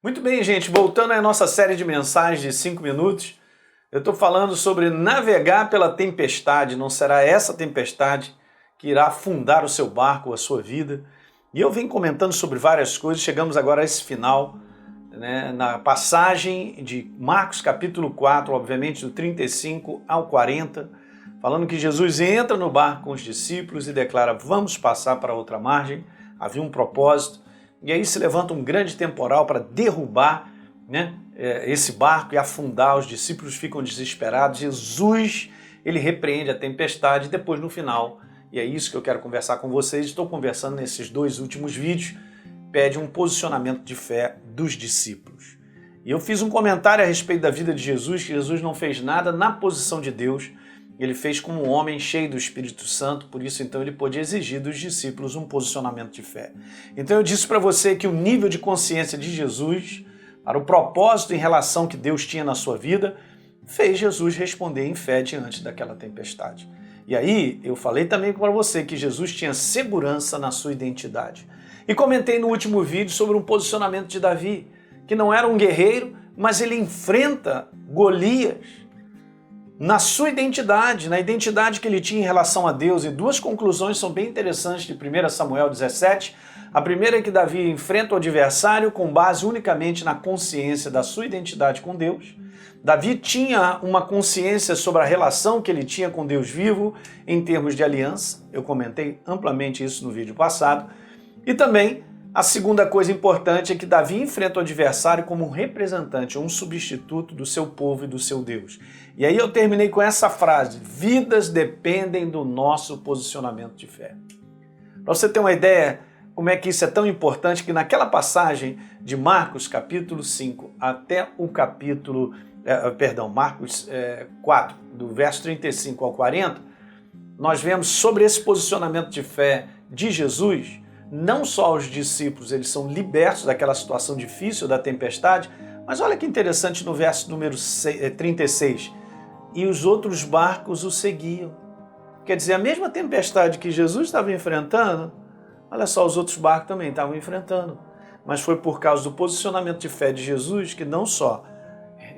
Muito bem, gente, voltando à nossa série de mensagens de 5 minutos, eu estou falando sobre navegar pela tempestade. Não será essa tempestade que irá afundar o seu barco, a sua vida. E eu venho comentando sobre várias coisas, chegamos agora a esse final, né, na passagem de Marcos capítulo 4, obviamente do 35 ao 40, falando que Jesus entra no barco com os discípulos e declara: vamos passar para outra margem. Havia um propósito. E aí se levanta um grande temporal para derrubar, né, esse barco e afundar. Os discípulos ficam desesperados. Jesus, ele repreende a tempestade e depois no final, e é isso que eu quero conversar com vocês, estou conversando nesses 2 últimos vídeos, pede um posicionamento de fé dos discípulos. E eu fiz um comentário a respeito da vida de Jesus, que Jesus não fez nada na posição de Deus, ele fez como um homem cheio do Espírito Santo, por isso então ele pôde exigir dos discípulos um posicionamento de fé. Então eu disse para você que o nível de consciência de Jesus, para o propósito em relação que Deus tinha na sua vida, fez Jesus responder em fé diante daquela tempestade. E aí eu falei também para você que Jesus tinha segurança na sua identidade. E comentei no último vídeo sobre um posicionamento de Davi, que não era um guerreiro, mas ele enfrenta Golias na sua identidade, na identidade que ele tinha em relação a Deus. E 2 conclusões são bem interessantes de 1 Samuel 17. A primeira é que Davi enfrenta o adversário com base unicamente na consciência da sua identidade com Deus. Davi tinha uma consciência sobre a relação que ele tinha com Deus vivo em termos de aliança. Eu comentei amplamente isso no vídeo passado. E também a segunda coisa importante é que Davi enfrenta o adversário como um representante, um substituto do seu povo e do seu Deus. E aí eu terminei com essa frase: vidas dependem do nosso posicionamento de fé. Para você ter uma ideia como é que isso é tão importante, que naquela passagem de Marcos capítulo 5 até o capítulo, Marcos 4, do verso 35 ao 40, nós vemos sobre esse posicionamento de fé de Jesus. Não só os discípulos, eles são libertos daquela situação difícil da tempestade, mas olha que interessante no verso número 36. E os outros barcos o seguiam. Quer dizer, a mesma tempestade que Jesus estava enfrentando, olha só, os outros barcos também estavam enfrentando. Mas foi por causa do posicionamento de fé de Jesus que não só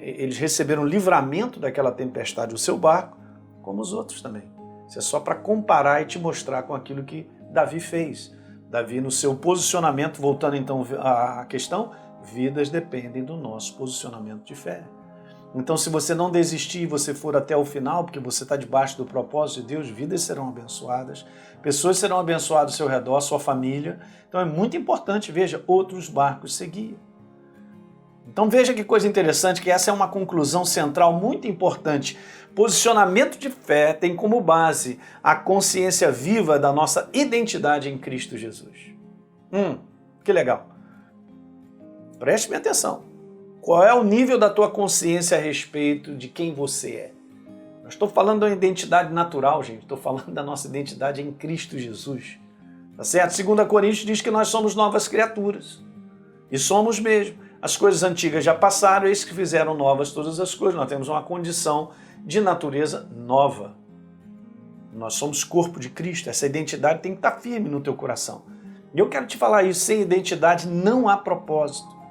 eles receberam livramento daquela tempestade, o seu barco, como os outros também. Isso é só para comparar e te mostrar com aquilo que Davi fez. Davi, no seu posicionamento, voltando então à questão, vidas dependem do nosso posicionamento de fé. Então, se você não desistir e você for até o final, porque você está debaixo do propósito de Deus, vidas serão abençoadas, pessoas serão abençoadas ao seu redor, sua família. Então é muito importante, veja, outros barcos seguiam. Então veja que coisa interessante, que essa é uma conclusão central muito importante. Posicionamento de fé tem como base a consciência viva da nossa identidade em Cristo Jesus. Que legal. Preste-me atenção. Qual é o nível da tua consciência a respeito de quem você é? Não estou falando da identidade natural, gente. Estou falando da nossa identidade em Cristo Jesus. Tá certo? 2 Coríntios diz que nós somos novas criaturas. E somos mesmo. As coisas antigas já passaram, eis que fizeram novas todas as coisas. Nós temos uma condição de natureza nova. Nós somos corpo de Cristo. Essa identidade tem que estar firme no teu coração. E eu quero te falar isso, sem identidade não há propósito.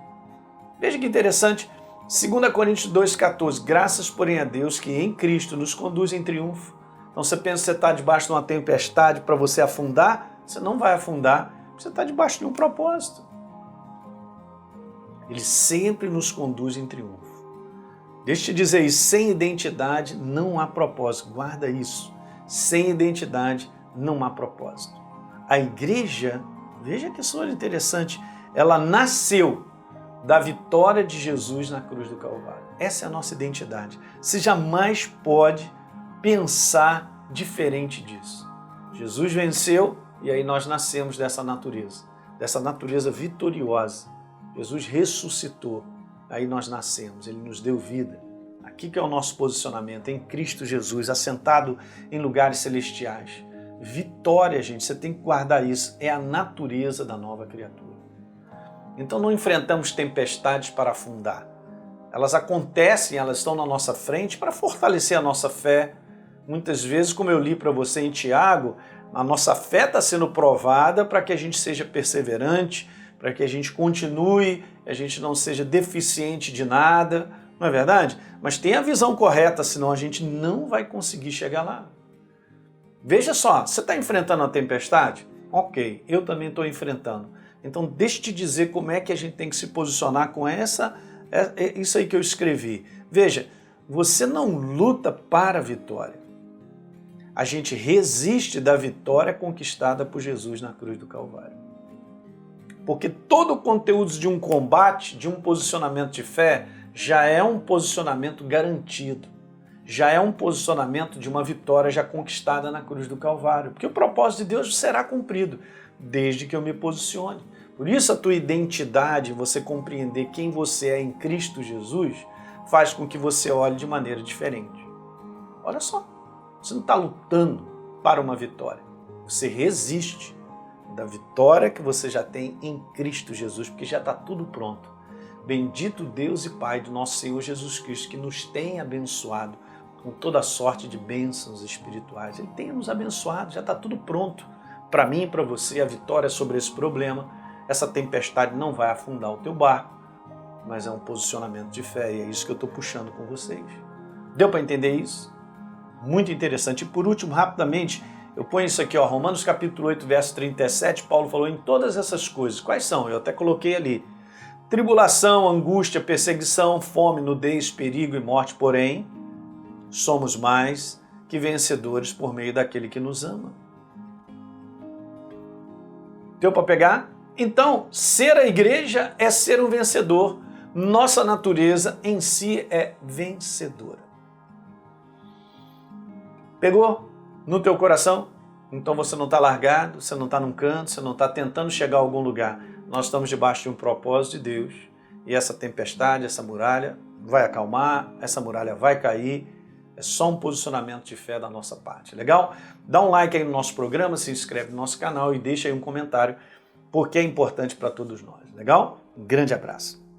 Veja que interessante, 2 Coríntios 2,14, graças porém a Deus que em Cristo nos conduz em triunfo. Então você pensa que você está debaixo de uma tempestade para você afundar? Você não vai afundar, você está debaixo de um propósito. Ele sempre nos conduz em triunfo. Deixa eu te dizer isso, sem identidade não há propósito. Guarda isso. Sem identidade não há propósito. A igreja, veja que coisa interessante, ela nasceu da vitória de Jesus na cruz do Calvário. Essa é a nossa identidade. Você jamais pode pensar diferente disso. Jesus venceu e aí nós nascemos dessa natureza vitoriosa. Jesus ressuscitou, aí nós nascemos, Ele nos deu vida. Aqui que é o nosso posicionamento, em Cristo Jesus, assentado em lugares celestiais. Vitória, gente, você tem que guardar isso, é a natureza da nova criatura. Então não enfrentamos tempestades para afundar. Elas acontecem, elas estão na nossa frente para fortalecer a nossa fé. Muitas vezes, como eu li para você em Tiago, a nossa fé está sendo provada para que a gente seja perseverante, para que a gente continue, a gente não seja deficiente de nada, não é verdade? Mas tenha a visão correta, senão a gente não vai conseguir chegar lá. Veja só, você está enfrentando uma tempestade? Ok, eu também estou enfrentando. Então deixa eu te dizer como é que a gente tem que se posicionar com isso aí que eu escrevi. Veja, você não luta para a vitória. A gente resiste da vitória conquistada por Jesus na cruz do Calvário. Porque todo o conteúdo de um combate, de um posicionamento de fé, já é um posicionamento garantido. Já é um posicionamento de uma vitória já conquistada na cruz do Calvário. Porque o propósito de Deus será cumprido, desde que eu me posicione. Por isso a tua identidade, você compreender quem você é em Cristo Jesus, faz com que você olhe de maneira diferente. Olha só, você não está lutando para uma vitória. Você resiste da vitória que você já tem em Cristo Jesus, porque já está tudo pronto. Bendito Deus e Pai do nosso Senhor Jesus Cristo, que nos tem abençoado com toda sorte de bênçãos espirituais. Ele tem nos abençoado, já está tudo pronto. Para mim e para você, a vitória sobre esse problema, essa tempestade não vai afundar o teu barco, mas é um posicionamento de fé e é isso que eu estou puxando com vocês. Deu para entender isso? Muito interessante. E por último, rapidamente, eu ponho isso aqui, ó, Romanos capítulo 8, verso 37, Paulo falou em todas essas coisas. Quais são? Eu até coloquei ali. Tribulação, angústia, perseguição, fome, nudez, perigo e morte, porém, somos mais que vencedores por meio daquele que nos ama. Deu para pegar? Então, ser a igreja é ser um vencedor. Nossa natureza em si é vencedora. Pegou no teu coração? Então você não está largado, você não está num canto, você não está tentando chegar a algum lugar. Nós estamos debaixo de um propósito de Deus e essa tempestade, essa muralha vai acalmar, essa muralha vai cair. É só um posicionamento de fé da nossa parte. Legal? Dá um like aí no nosso programa, se inscreve no nosso canal e deixa aí um comentário, porque é importante para todos nós. Legal? Um grande abraço.